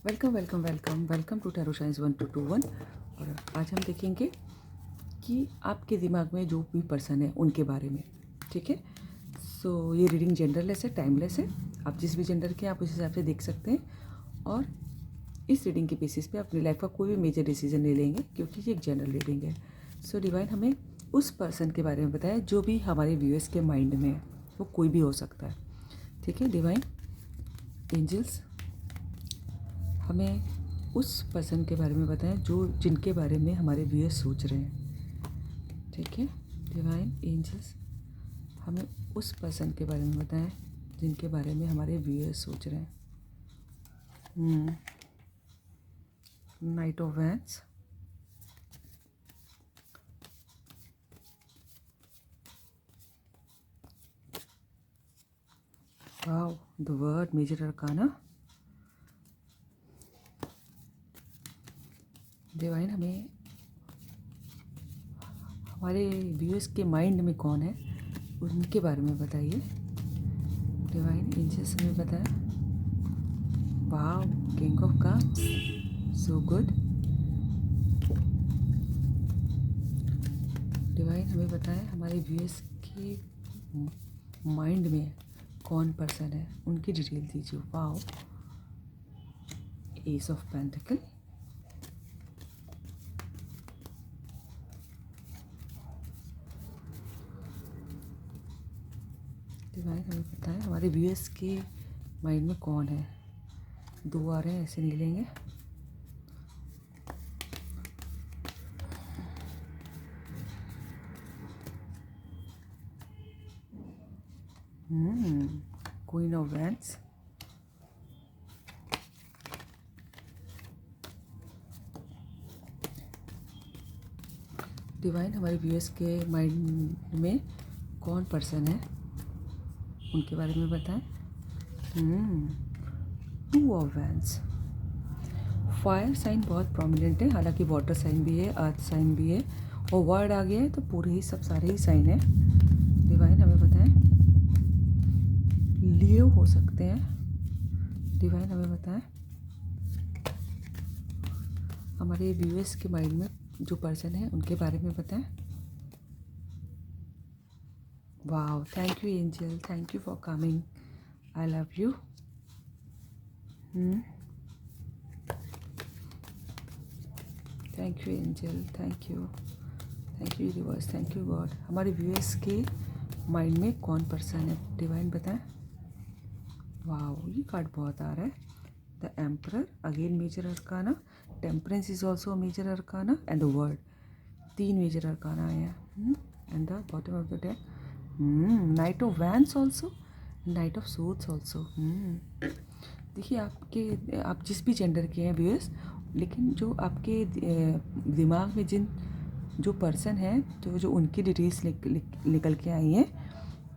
Welcome welcome welcome welcome to tarot science 1221। और आज हम देखेंगे कि आपके दिमाग में जो भी पर्सन है उनके बारे में। ठीक है, सो ये रीडिंग जेंडरलेस है, टाइमलेस है। आप जिस भी जेंडर के आप उस हिसाब से देख सकते हैं और इस रीडिंग के बेसिस पे अपनी लाइफ का कोई भी मेजर डिसीजन नहीं लेंगे क्योंकि ये एक जनरल रीडिंग है। सो डिवाइन हमें उस पर्सन के बारे में बताया जो भी हमारे व्यूअर्स के माइंड में है, वो कोई भी हो सकता है। ठीक है, डिवाइन एंजल्स हमें उस पर्सन के बारे में बताएं जो जिनके बारे में हमारे व्यूअर्स सोच रहे हैं। ठीक है, डिवाइन एंजल्स हमें उस पर्सन के बारे में बताएं जिनके बारे में हमारे व्यूअर्स सोच रहे हैं। Knight of wands, wow, the world major arcana. Divine हमें हमारे व्यूअर्स के माइंड में कौन है उनके बारे में बताइए। डिवाइन एंजल्स हमें बताया, wow, king of cups, so good. Divine हमें बताएं हमारे व्यूअर्स के माइंड में कौन पर्सन है, उनकी डिटेल दीजिए। Wow, S of pentacle, divine हमें बताएं हमारे व्यूअर्स के माइंड में कौन है। दो आ रहे हैं, ऐसे नहीं लेंगे। क्वीन ऑफ वैंड्स, डिवाइन हमारे व्यूअर्स के माइंड में कौन पर्सन है उनके बारे में बताएं। Two of wands, fire sign बहुत प्रोमिनेंट है, हालांकि वाटर साइन भी है, अर्थ साइन भी है और वर्ड आ गया है तो पूरे ही सब सारे ही साइन है। डिवाइन हमें बताएं, लियो हो सकते हैं। डिवाइन हमें बताएं हमारे व्यूअर्स के माइंड में जो पर्सन है उनके बारे में बताएं। Wow, thank you angel, thank you for coming, I love you. Thank you angel, thank you universe, thank you God. हमारे व्यूअर्स के माइंड में कौन पर्सन है, डिवाइन बताएं। वाओ, ये कार्ड बहुत आ रहा है। The emperor, again major arcana, temperance is also major arcana and the world, तीन मेजर अरकाना आए हैं। And the bottom of the deck, knight of wands also, knight of swords also. देखिए, आप जिस भी जेंडर के हैं व्यूअर्स, लेकिन जो आपके दिमाग में जो पर्सन है तो जो उनकी डिटेल्स निकल के आई हैं,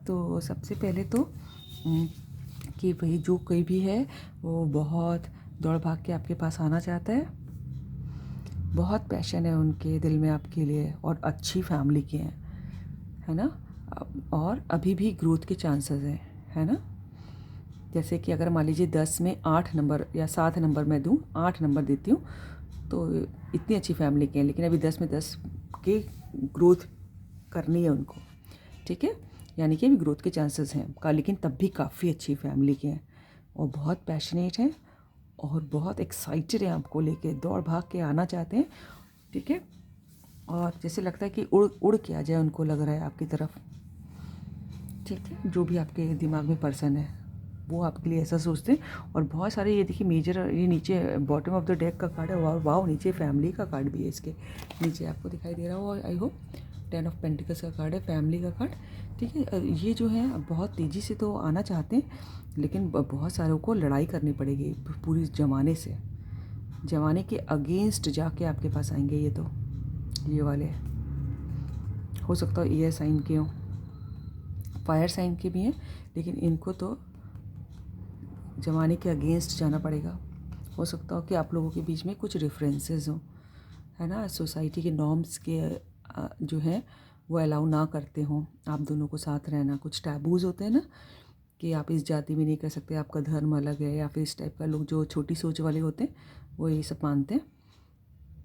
तो सबसे पहले तो कि वही जो कोई भी है वो बहुत दौड़ भाग के आपके पास आना चाहता है, बहुत पैशन है उनके दिल में आपके लिए और अच्छी फैमिली के हैं, है ना। और अभी भी ग्रोथ के चांसेस हैं, है ना। जैसे कि अगर मान लीजिए 10 में 8 नंबर या 7 नंबर मैं दूँ, 8 नंबर देती हूँ तो इतनी अच्छी फैमिली के हैं, लेकिन अभी 10 में 10 के ग्रोथ करनी है उनको। ठीक है, यानी कि अभी ग्रोथ के चांसेस हैं का, लेकिन तब भी काफ़ी अच्छी फैमिली के हैं और बहुत पैशनेट हैं और बहुत एक्साइटेड हैं आपको लेके, दौड़ भाग के आना चाहते हैं। ठीक है, और जैसे लगता है कि उड़ उड़ के आ जाए, उनको लग रहा है आपकी तरफ। ठीक है, जो भी आपके दिमाग में पर्सन है वो आपके लिए ऐसा सोचते हैं। और बहुत सारे, ये देखिए मेजर, ये नीचे बॉटम ऑफ द डेक का कार्ड है। वाह वाह, नीचे फैमिली का कार्ड भी है, इसके नीचे आपको दिखाई दे रहा हो आई होप। 10 ऑफ पेंटिकल्स का कार्ड है, फैमिली का कार्ड। ठीक है, ये जो है बहुत तेज़ी से तो आना चाहते हैं, लेकिन बहुत सारों को लड़ाई करनी पड़ेगी पूरी ज़माने से, ज़माने के अगेंस्ट जाके आपके पास आएंगे। ये तो ये वाले हो सकता है एयर साइन के हों, फायर साइन के भी हैं, लेकिन इनको तो ज़माने के अगेंस्ट जाना पड़ेगा। हो सकता हो कि आप लोगों के बीच में कुछ डिफरेंसेस हों, है ना, सोसाइटी के नॉर्म्स के जो हैं वो अलाउ ना करते हों आप दोनों को साथ रहना। कुछ टैबूज़ होते हैं ना, कि आप इस जाति में नहीं कर सकते, आपका धर्म अलग है, या फिर इस टाइप का लोग जो छोटी सोच वाले होते हैं वो ये सब मानते हैं।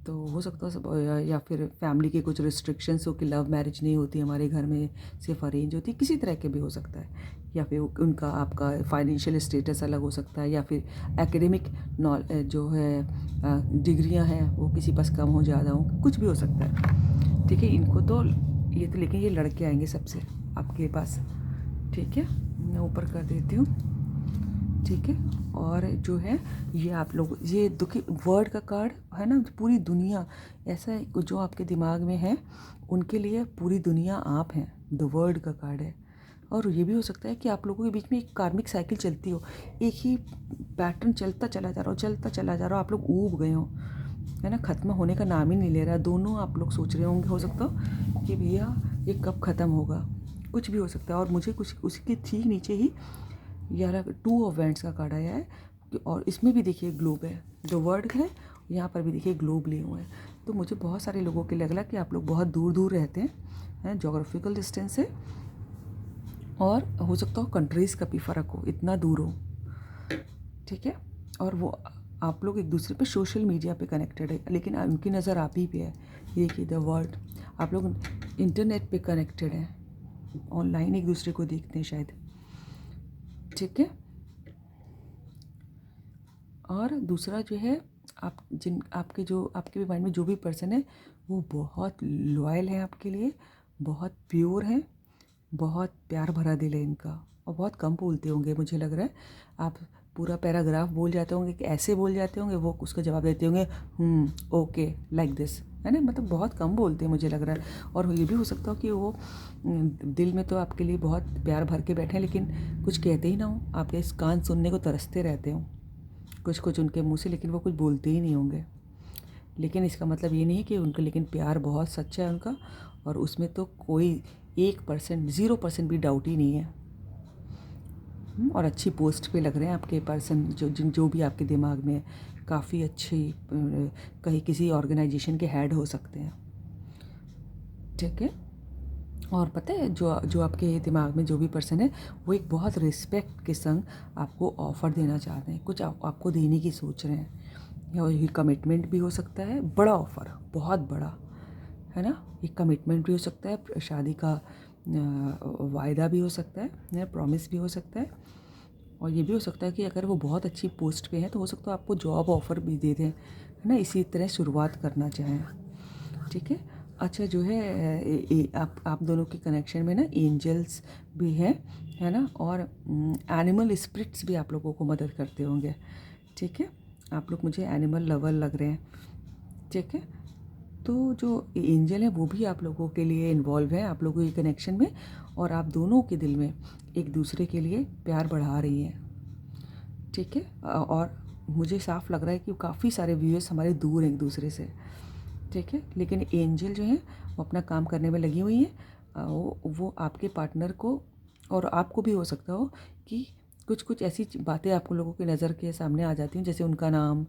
तो हो सकता है सब, या फिर फैमिली के कुछ रिस्ट्रिक्शंस हो कि लव मैरिज नहीं होती हमारे घर में, सिर्फ अरेंज होती है, किसी तरह के भी हो सकता है। या फिर उनका आपका फाइनेंशियल स्टेटस अलग हो सकता है, या फिर एकेडमिक जो है डिग्रियां हैं वो किसी पास कम हो ज़्यादा हो, कुछ भी हो सकता है। ठीक है, इनको तो ये तो, लेकिन ये लड़के आएंगे सबसे आपके पास। ठीक है, मैं ऊपर कर देती हूँ। ठीक है, और जो है ये आप लोग, ये दुखी वर्ड का कार्ड है ना, पूरी दुनिया ऐसा है जो आपके दिमाग में है उनके लिए पूरी दुनिया आप हैं, द वर्ड का कार्ड है। और ये भी हो सकता है कि आप लोगों के बीच में एक कार्मिक साइकिल चलती हो, एक ही पैटर्न चलता चला जा रहा हो, चलता चला जा रहा हो, आप लोग ऊब गए हो, है ना, ख़त्म होने का नाम ही नहीं ले रहा। दोनों आप लोग सोच रहे होंगे, हो सकता हो कि भैया ये कब ख़त्म होगा, कुछ भी हो सकता है। और मुझे कुछ उसके ठीक नीचे ही यार 2 ऑफ वैंड्स का कार्ड आया है, और इसमें भी देखिए ग्लोब है, जो वर्ड है यहाँ पर भी देखिए ग्लोब लिए हुए हैं। तो मुझे बहुत सारे लोगों के लग रहा है कि आप लोग बहुत दूर दूर रहते हैं जोग्राफिकल डिस्टेंस से, और हो सकता हो कंट्रीज़ का भी फ़र्क हो, इतना दूर हो। ठीक है, और वो आप लोग एक दूसरे पे सोशल मीडिया पे कनेक्टेड है, लेकिन उनकी नज़र आप ही पे है। ये कि द वर्ल्ड, आप लोग इंटरनेट पे कनेक्टेड हैं, ऑनलाइन एक दूसरे को देखते हैं शायद। ठीक है, और दूसरा जो है, आपके माइंड में जो भी पर्सन है वो बहुत लॉयल है आपके लिए, बहुत प्योर है, बहुत प्यार भरा दिल है इनका, और बहुत कम बोलते होंगे मुझे लग रहा है। आप पूरा पैराग्राफ बोल जाते होंगे कि ऐसे बोल जाते होंगे, वो उसका जवाब देते होंगे ओके लाइक दिस, है ना, मतलब बहुत कम बोलते हैं मुझे लग रहा है। और ये भी हो सकता हो कि वो दिल में तो आपके लिए बहुत प्यार भर के बैठे हैं, लेकिन कुछ कहते ही ना हो, आपके इस कान सुनने को तरसते रहते हो कुछ कुछ उनके मुंह से, लेकिन वो कुछ बोलते ही नहीं होंगे। लेकिन इसका मतलब ये नहीं कि उनका, लेकिन प्यार बहुत सच्चा है उनका, और उसमें तो कोई 1%, 0% भी डाउट ही नहीं है। और अच्छी पोस्ट पे लग रहे हैं आपके पर्सन, जो भी आपके दिमाग में काफ़ी अच्छी, कहीं किसी ऑर्गेनाइजेशन के हेड हो सकते हैं। ठीक है, और पता है जो आपके दिमाग में जो भी पर्सन है वो एक बहुत रिस्पेक्ट के संग आपको ऑफ़र देना चाहते हैं, कुछ आपको देने की सोच रहे हैं, या ये कमिटमेंट भी हो सकता है, बड़ा ऑफ़र, बहुत बड़ा, है ना, एक कमिटमेंट भी हो सकता है, शादी का वायदा भी हो सकता है, प्रॉमिस भी हो सकता है। और ये भी हो सकता है कि अगर वो बहुत अच्छी पोस्ट पे हैं तो हो सकता है आपको जॉब ऑफ़र भी दे दें, है ना, इसी तरह शुरुआत करना चाहें। ठीक है, अच्छा जो है आप दोनों के कनेक्शन में ना एंजल्स भी हैं, है ना, और एनिमल स्पिरिट्स भी आप लोगों को मदद करते होंगे। ठीक है, आप लोग मुझे एनिमल लवर लग रहे हैं। ठीक है, तो जो एंजल है वो भी आप लोगों के लिए इन्वॉल्व है आप लोगों के कनेक्शन में, और आप दोनों के दिल में एक दूसरे के लिए प्यार बढ़ा रही हैं। ठीक है, और मुझे साफ लग रहा है कि काफ़ी सारे व्यूअर्स हमारे दूर हैं एक दूसरे से। ठीक है, लेकिन एंजल जो है वो अपना काम करने में लगी हुई है। वो आपके पार्टनर को, और आपको भी हो सकता हो कि कुछ कुछ ऐसी बातें आप लोगों की नज़र के सामने आ जाती हैं, जैसे उनका नाम,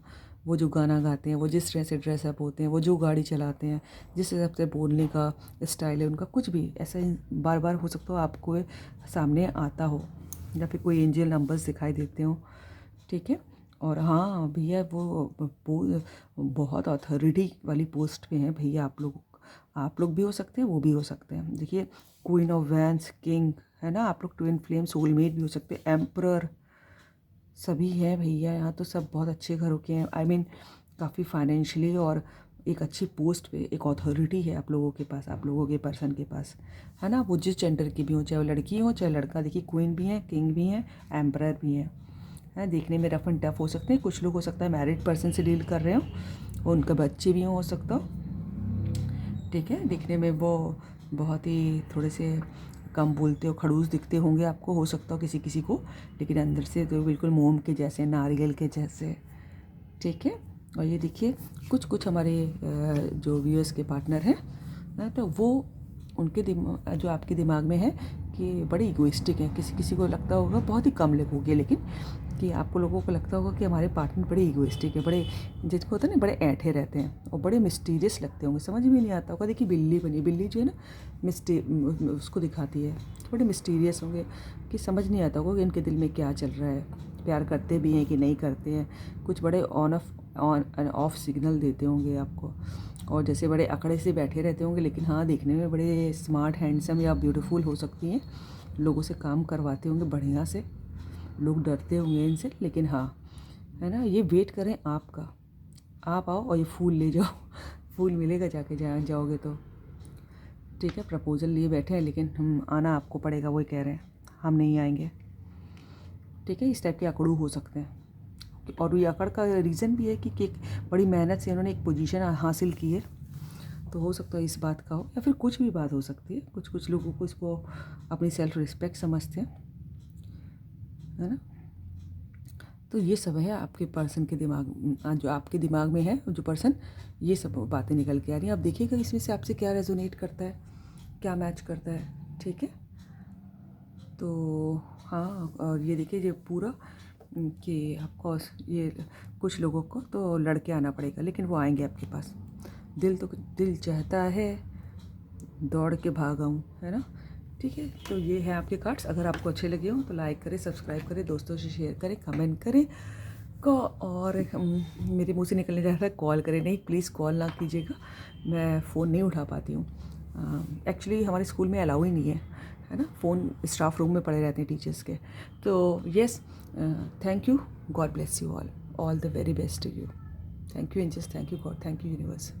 वो जो गाना गाते हैं, वो जिस तरह से ड्रेसअप होते हैं, वो जो गाड़ी चलाते हैं, जिस हिसाब से बोलने का स्टाइल है उनका, कुछ भी ऐसा बार बार हो सकता हो आपको सामने आता हो, या फिर कोई एंजल नंबर्स दिखाई देते हो। ठीक है, और हाँ भैया वो बहुत अथॉरिटी वाली पोस्ट पे हैं भैया, आप लोग भी हो सकते हैं, वो भी हो सकते हैं। देखिए क्वीन ऑफ वैंस, किंग, है ना, आप लोग ट्विन फ्लेम, सोलमेट भी हो सकते हैं, एम्परर, सभी है भैया यहाँ तो, सब बहुत अच्छे घरों के हैं। आई मीन काफ़ी फाइनेंशियली और एक अच्छी पोस्ट पे एक अथॉरिटी है आप लोगों के पास, आप लोगों के पर्सन के पास, है ना, वो जिस जेंडर की भी हो, चाहे वो लड़की हो चाहे लड़का। देखिए क्वीन भी है, किंग भी है, एम्परर भी है। देखने में रफ एंड टफ हो सकते हैं, कुछ लोग हो सकता है मैरिड पर्सन से डील कर रहे हो, और उनका बच्चे भी हो सकता हो। ठीक है, दिखने में वो बहुत ही थोड़े से कम बोलते हो, खड़ूस दिखते होंगे आपको, हो सकता हो किसी किसी को, लेकिन अंदर से तो बिल्कुल मोम के जैसे, नारियल के जैसे। ठीक है, और ये देखिए कुछ कुछ हमारे जो व्यूअर्स के पार्टनर हैं तो वो उनके जो आपके दिमाग में है कि बड़े इगोइस्टिक हैं, किसी किसी को लगता होगा, बहुत ही कम लोग होंगे लेकिन, कि आपको लोगों को लगता होगा कि हमारे पार्टनर बड़े इगोइस्टिक है, बड़े जिसको होता है ना, बड़े ऐंठे रहते हैं और बड़े मिस्टीरियस लगते होंगे, समझ में नहीं आता होगा। देखिए बिल्ली बनी, बिल्ली जो है ना उसको दिखाती है, बड़े मिस्टीरियस होंगे, कि समझ नहीं आता होगा कि इनके दिल में क्या चल रहा है, प्यार करते भी हैं कि नहीं करते हैं। कुछ बड़े ऑन ऑफ सिग्नल देते होंगे आपको, और जैसे बड़े अकड़े से बैठे रहते होंगे, लेकिन हाँ देखने में बड़े स्मार्ट, हैंडसम या ब्यूटीफुल हो सकती हैं। लोगों से काम करवाते होंगे बढ़िया से, लोग डरते होंगे इनसे, लेकिन हाँ है ना, ये वेट करें आपका, आप आओ और ये फूल ले जाओ। फूल मिलेगा जाके जहाँ जाओगे तो। ठीक है, प्रपोजल लिए बैठे हैं, लेकिन हम आना आपको पड़ेगा, वही कह रहे हैं, हम नहीं आएंगे। ठीक है, इस टाइप के अकड़ू हो सकते हैं। और ये अकड़ का रीज़न भी है कि बड़ी मेहनत से इन्होंने एक पोजीशन हासिल की है, तो हो सकता है इस बात का हो, या फिर कुछ भी बात हो सकती है। कुछ कुछ लोगों को इसको अपनी सेल्फ रिस्पेक्ट समझते हैं, है ना। तो ये सब है आपके पर्सन के दिमाग, जो आपके दिमाग में है जो पर्सन, ये सब बातें निकल के आ रही हैं। आप देखिएगा इसमें से आपसे क्या रेजोनेट करता है, क्या मैच करता है। ठीक है, तो हाँ, और ये देखिए ये पूरा कि आपको ये कुछ लोगों को तो लड़के आना पड़ेगा, लेकिन वो आएंगे आपके पास। दिल चाहता है दौड़ के भाग आऊँ, है ना। ठीक है, तो ये है आपके कार्ड्स। अगर आपको अच्छे लगे हों तो लाइक करें, सब्सक्राइब करें, दोस्तों से शेयर करें, कमेंट करें को। और मेरे मुंह से निकलने जा रहा है कॉल करें, नहीं प्लीज़ कॉल ना कीजिएगा, मैं फ़ोन नहीं उठा पाती हूँ। एक्चुअली हमारे स्कूल में अलाउ ही नहीं है ना, फ़ोन स्टाफ रूम में पड़े रहते हैं टीचर्स के। तो yes, thank you, God bless you all the very best to you. Thank you angels, thank you God, thank you universe.